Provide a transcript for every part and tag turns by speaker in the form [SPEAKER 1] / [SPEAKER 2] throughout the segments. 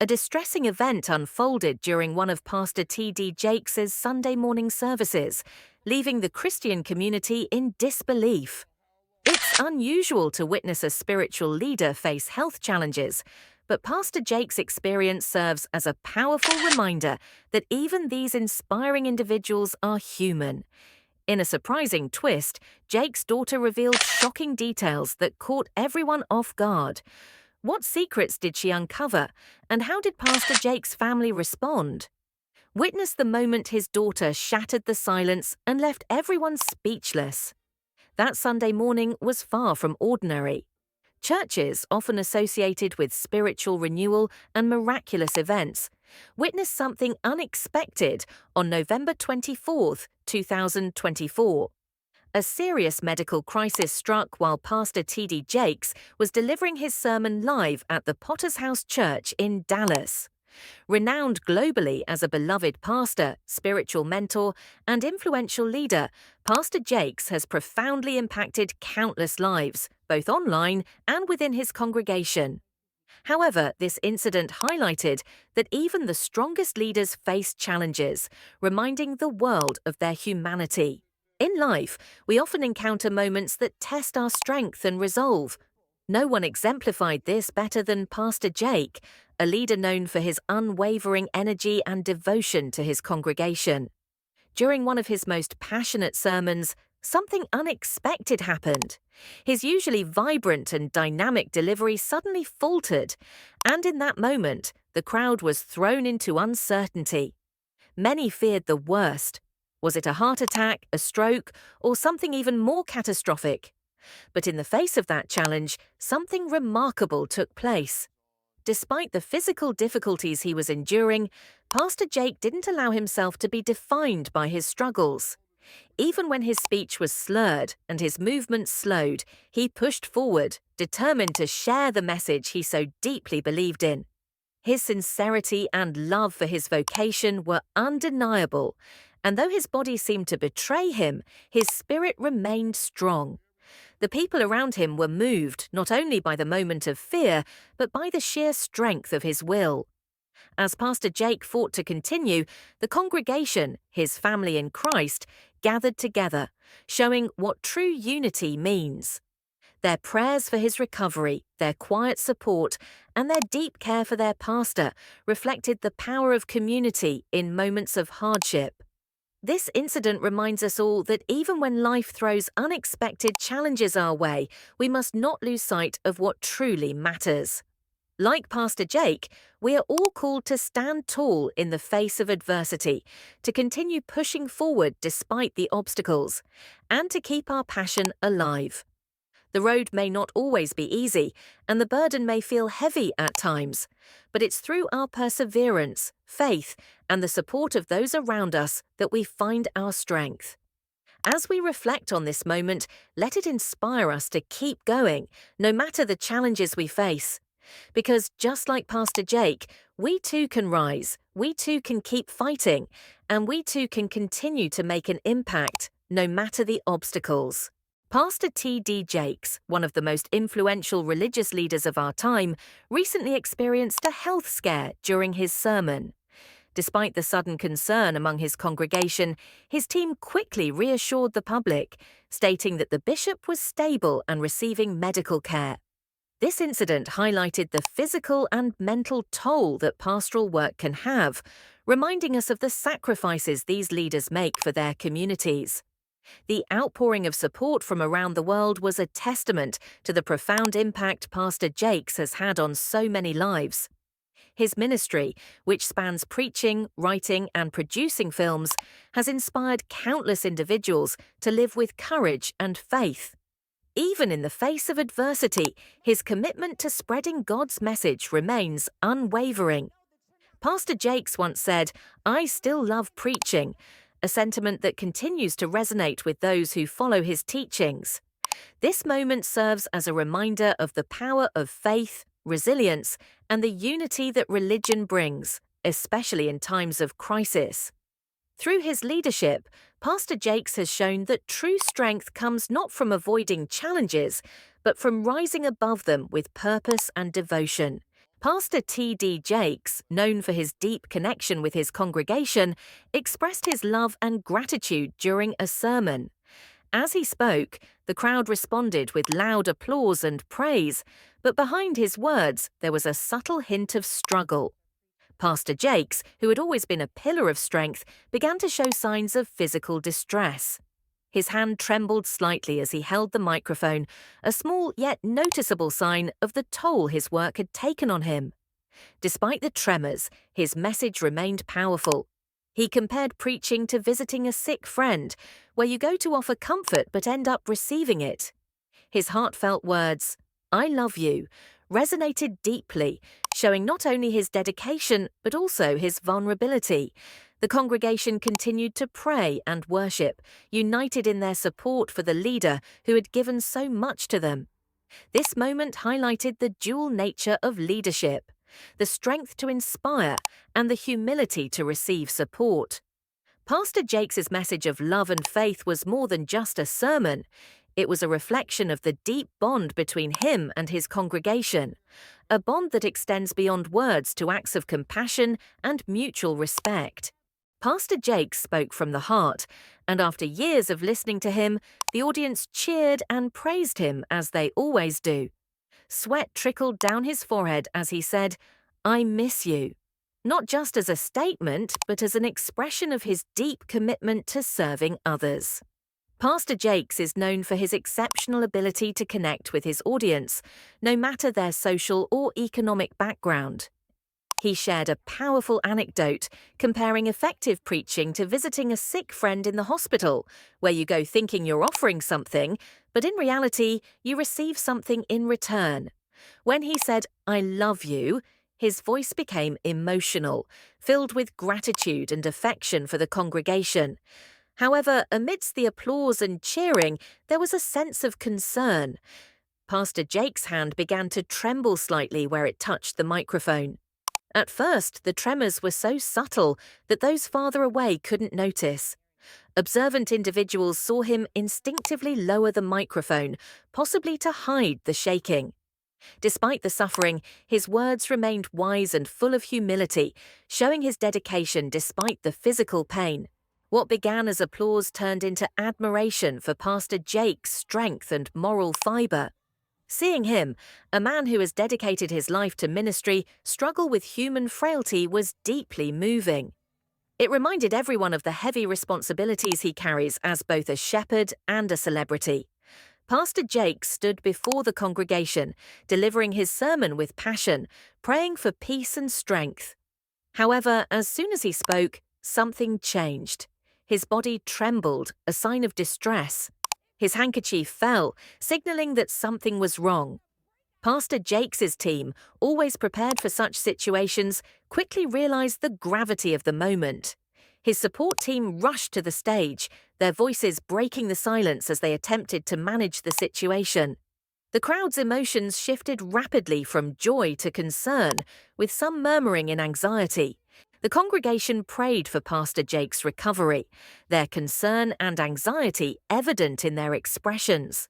[SPEAKER 1] A distressing event unfolded during one of Pastor T.D. Jakes' Sunday morning services, leaving the Christian community in disbelief. It's unusual to witness a spiritual leader face health challenges, but Pastor Jake's experience serves as a powerful reminder that even these inspiring individuals are human. In a surprising twist, Jake's daughter revealed shocking details that caught everyone off guard. What secrets did she uncover, and how did Pastor Jake's family respond? Witness the moment his daughter shattered the silence and left everyone speechless. That Sunday morning was far from ordinary. Churches, often associated with spiritual renewal and miraculous events, witnessed something unexpected on November 24th, 2024. A serious medical crisis struck while Pastor T.D. Jakes was delivering his sermon live at the Potter's House Church in Dallas. Renowned globally as a beloved pastor, spiritual mentor, and influential leader, Pastor Jakes has profoundly impacted countless lives, both online and within his congregation. However, this incident highlighted that even the strongest leaders face challenges, reminding the world of their humanity. In life, we often encounter moments that test our strength and resolve. No one exemplified this better than Pastor Jake, a leader known for his unwavering energy and devotion to his congregation. During one of his most passionate sermons, something unexpected happened. His usually vibrant and dynamic delivery suddenly faltered, and in that moment, the crowd was thrown into uncertainty. Many feared the worst. Was it a heart attack, a stroke, or something even more catastrophic? But in the face of that challenge, something remarkable took place. Despite the physical difficulties he was enduring, Pastor Jake didn't allow himself to be defined by his struggles. Even when his speech was slurred and his movements slowed, he pushed forward, determined to share the message he so deeply believed in. His sincerity and love for his vocation were undeniable, and though his body seemed to betray him, his spirit remained strong. The people around him were moved not only by the moment of fear, but by the sheer strength of his will. As Pastor Jake fought to continue, the congregation, his family in Christ, gathered together, showing what true unity means. Their prayers for his recovery, their quiet support, and their deep care for their pastor reflected the power of community in moments of hardship. This incident reminds us all that even when life throws unexpected challenges our way, we must not lose sight of what truly matters. Like Pastor Jake, we are all called to stand tall in the face of adversity, to continue pushing forward despite the obstacles, and to keep our passion alive. The road may not always be easy, and the burden may feel heavy at times, but it's through our perseverance, faith, and the support of those around us that we find our strength. As we reflect on this moment, let it inspire us to keep going, no matter the challenges we face. Because just like Pastor Jake, we too can rise, we too can keep fighting, and we too can continue to make an impact, no matter the obstacles. Pastor T.D. Jakes, one of the most influential religious leaders of our time, recently experienced a health scare during his sermon. Despite the sudden concern among his congregation, his team quickly reassured the public, stating that the bishop was stable and receiving medical care. This incident highlighted the physical and mental toll that pastoral work can have, reminding us of the sacrifices these leaders make for their communities. The outpouring of support from around the world was a testament to the profound impact Pastor Jakes has had on so many lives. His ministry, which spans preaching, writing, and producing films, has inspired countless individuals to live with courage and faith. Even in the face of adversity, his commitment to spreading God's message remains unwavering. Pastor Jakes once said, "I still love preaching," a sentiment that continues to resonate with those who follow his teachings. This moment serves as a reminder of the power of faith, resilience, and the unity that religion brings, especially in times of crisis. Through his leadership, Pastor Jakes has shown that true strength comes not from avoiding challenges, but from rising above them with purpose and devotion. Pastor T.D. Jakes, known for his deep connection with his congregation, expressed his love and gratitude during a sermon. As he spoke, the crowd responded with loud applause and praise, but behind his words there was a subtle hint of struggle. Pastor Jakes, who had always been a pillar of strength, began to show signs of physical distress. His hand trembled slightly as he held the microphone, a small yet noticeable sign of the toll his work had taken on him. Despite the tremors, his message remained powerful. He compared preaching to visiting a sick friend, where you go to offer comfort but end up receiving it. His heartfelt words, "I love you," resonated deeply, showing not only his dedication but also his vulnerability. The congregation continued to pray and worship, united in their support for the leader who had given so much to them. This moment highlighted the dual nature of leadership, the strength to inspire and the humility to receive support. Pastor Jakes' message of love and faith was more than just a sermon. It was a reflection of the deep bond between him and his congregation, a bond that extends beyond words to acts of compassion and mutual respect. Pastor Jakes spoke from the heart, and after years of listening to him, the audience cheered and praised him as they always do. Sweat trickled down his forehead as he said, "I miss you," not just as a statement, but as an expression of his deep commitment to serving others. Pastor Jakes is known for his exceptional ability to connect with his audience, no matter their social or economic background. He shared a powerful anecdote comparing effective preaching to visiting a sick friend in the hospital, where you go thinking you're offering something, but in reality, you receive something in return. When he said, "I love you," his voice became emotional, filled with gratitude and affection for the congregation. However, amidst the applause and cheering, there was a sense of concern. Pastor Jake's hand began to tremble slightly where it touched the microphone. At first, the tremors were so subtle that those farther away couldn't notice. Observant individuals saw him instinctively lower the microphone, possibly to hide the shaking. Despite the suffering, his words remained wise and full of humility, showing his dedication despite the physical pain. What began as applause turned into admiration for Pastor Jake's strength and moral fiber. Seeing him, a man who has dedicated his life to ministry, struggle with human frailty was deeply moving. It reminded everyone of the heavy responsibilities he carries as both a shepherd and a celebrity. Pastor Jake stood before the congregation, delivering his sermon with passion, praying for peace and strength. However, as soon as he spoke, something changed. His body trembled, a sign of distress. His handkerchief fell, signaling that something was wrong. Pastor Jakes' team, always prepared for such situations, quickly realized the gravity of the moment. His support team rushed to the stage, their voices breaking the silence as they attempted to manage the situation. The crowd's emotions shifted rapidly from joy to concern, with some murmuring in anxiety. The congregation prayed for Pastor Jake's recovery, their concern and anxiety evident in their expressions.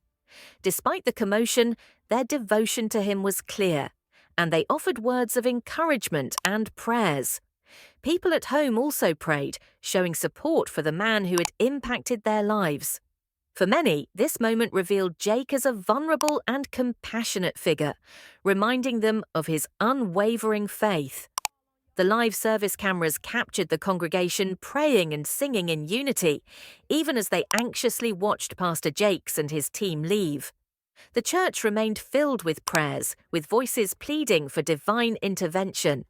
[SPEAKER 1] Despite the commotion, their devotion to him was clear, and they offered words of encouragement and prayers. People at home also prayed, showing support for the man who had impacted their lives. For many, this moment revealed Jake as a vulnerable and compassionate figure, reminding them of his unwavering faith. The live service cameras captured the congregation praying and singing in unity, even as they anxiously watched Pastor Jakes and his team leave. The church remained filled with prayers, with voices pleading for divine intervention.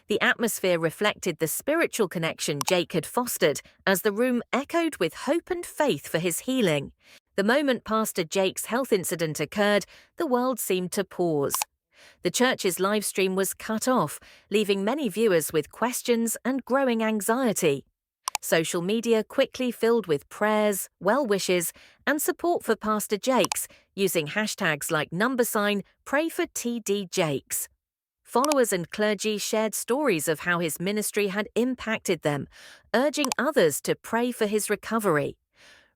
[SPEAKER 1] The atmosphere reflected the spiritual connection Jake had fostered as the room echoed with hope and faith for his healing. The moment Pastor Jake's health incident occurred, the world seemed to pause. The church's live stream was cut off, leaving many viewers with questions and growing anxiety. Social media quickly filled with prayers, well wishes, and support for Pastor Jakes, using hashtags like #PrayForTDJakes. Followers and clergy shared stories of how his ministry had impacted them, urging others to pray for his recovery.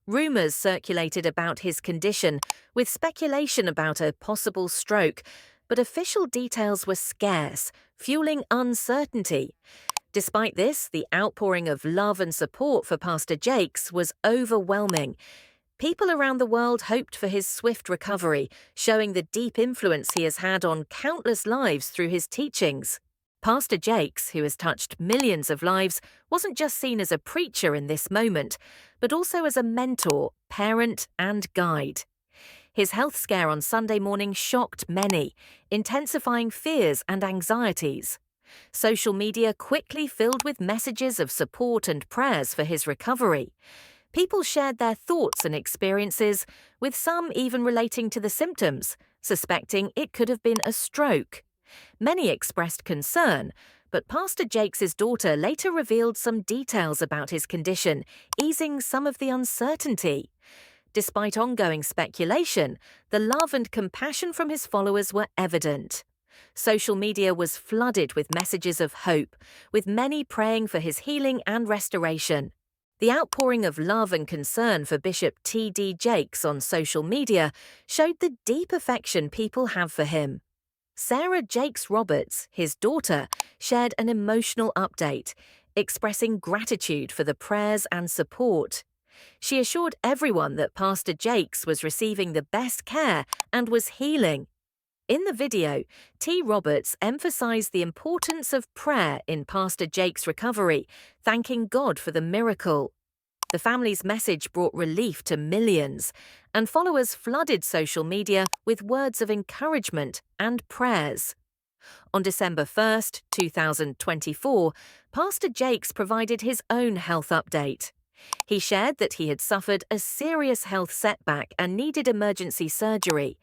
[SPEAKER 1] Rumors circulated about his condition, with speculation about a possible stroke, but official details were scarce, fueling uncertainty. Despite this, the outpouring of love and support for Pastor Jakes was overwhelming. People around the world hoped for his swift recovery, showing the deep influence he has had on countless lives through his teachings. Pastor Jakes, who has touched millions of lives, wasn't just seen as a preacher in this moment, but also as a mentor, parent, and guide. His health scare on Sunday morning shocked many, intensifying fears and anxieties. Social media quickly filled with messages of support and prayers for his recovery. People shared their thoughts and experiences, with some even relating to the symptoms, suspecting it could have been a stroke. Many expressed concern, but Pastor Jakes' daughter later revealed some details about his condition, easing some of the uncertainty. Despite ongoing speculation, the love and compassion from his followers were evident. Social media was flooded with messages of hope, with many praying for his healing and restoration. The outpouring of love and concern for Bishop T.D. Jakes on social media showed the deep affection people have for him. Sarah Jakes Roberts, his daughter, shared an emotional update, expressing gratitude for the prayers and support. She assured everyone that Pastor Jakes was receiving the best care and was healing. In the video, T. Roberts emphasized the importance of prayer in Pastor Jakes' recovery, thanking God for the miracle. The family's message brought relief to millions, and followers flooded social media with words of encouragement and prayers. On December 1, 2024, Pastor Jakes provided his own health update. He shared that he had suffered a serious health setback and needed emergency surgery.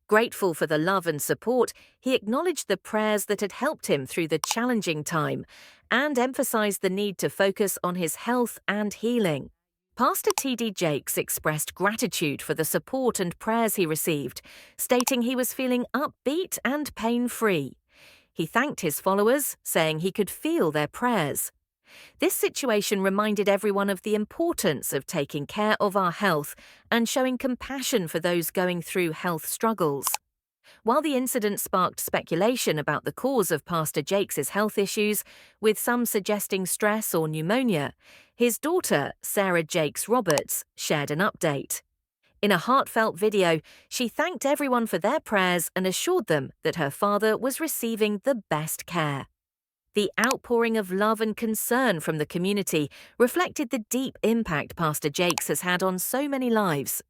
[SPEAKER 1] Grateful for the love and support, he acknowledged the prayers that had helped him through the challenging time and emphasized the need to focus on his health and healing. Pastor T.D. Jakes expressed gratitude for the support and prayers he received, stating he was feeling upbeat and pain-free. He thanked his followers, saying he could feel their prayers. This situation reminded everyone of the importance of taking care of our health and showing compassion for those going through health struggles. While the incident sparked speculation about the cause of Pastor Jakes' health issues, with some suggesting stress or pneumonia, his daughter, Sarah Jakes Roberts, shared an update. In a heartfelt video, she thanked everyone for their prayers and assured them that her father was receiving the best care. The outpouring of love and concern from the community reflected the deep impact Pastor Jakes has had on so many lives